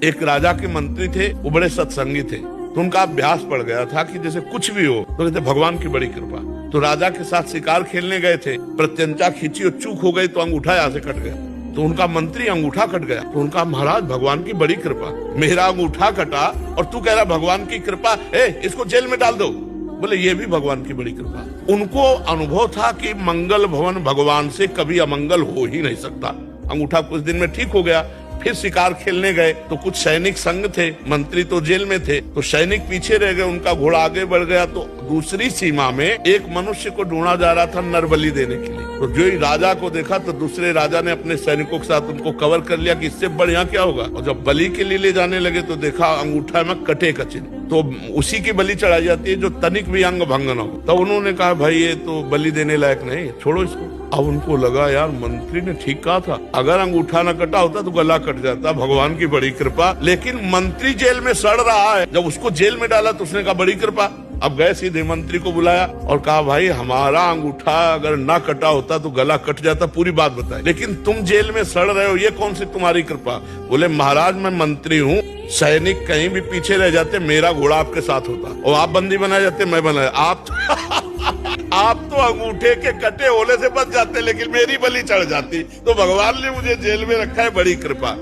एक राजा के मंत्री थे, वो बड़े सत्संगी थे, तो उनका अभ्यास पड़ गया था कि जैसे कुछ भी हो तो कहते भगवान की बड़ी कृपा। तो राजा के साथ शिकार खेलने गए थे, प्रत्यंचा खींची और चूक हो गई तो अंगूठा यहाँ से कट गया। तो उनका मंत्री अंगूठा कट गया, तो उनका महाराज भगवान की बड़ी कृपा, मेरा अंगूठा कटा और तू कह रहा भगवान की कृपा, इसको जेल में डाल दो। बोले ये भी भगवान की बड़ी कृपा। उनको अनुभव था कि मंगल भवन भगवान से कभी अमंगल हो ही नहीं सकता। अंगूठा कुछ दिन में ठीक हो गया। फिर शिकार खेलने गए तो कुछ सैनिक संग थे, मंत्री तो जेल में थे, तो सैनिक पीछे रह गए, उनका घोड़ा आगे बढ़ गया। तो दूसरी सीमा में एक मनुष्य को ढूंढा जा रहा था नरबलि देने के लिए। तो जो ही राजा को देखा तो दूसरे राजा ने अपने सैनिकों के साथ उनको कवर कर लिया कि इससे बढ़िया क्या होगा। और जब बलि के लिए ले जाने लगे तो देखा अंगूठा में कटे का चिन्ह, तो उसी की बलि चढ़ाई जाती है जो तनिक भी अंग भंग न हो। तो उन्होंने कहा भाई ये तो बलि देने लायक नहीं, छोड़ो इसको। अब उनको लगा यार मंत्री ने ठीक कहा था, अगर अंगूठा न कटा होता तो गला कट जाता, भगवान की बड़ी कृपा। लेकिन मंत्री जेल में सड़ रहा है, जब उसको जेल में डाला तो उसने कहा बड़ी कृपा। अब गए सीधे मंत्री को बुलाया और कहा भाई हमारा अंगूठा अगर ना कटा होता तो गला कट जाता, पूरी बात बताए, लेकिन तुम जेल में सड़ रहे हो, ये कौन सी तुम्हारी कृपा। बोले महाराज मैं मंत्री हूँ, सैनिक कहीं भी पीछे रह जाते मेरा घोड़ा आपके साथ होता, और आप बंदी बनाए जाते मैं बनाया, आप तो अंगूठे के कटे होने से बच जाते, लेकिन मेरी बलि चढ़ जाती। तो भगवान ने मुझे जेल में रखा है, बड़ी कृपा।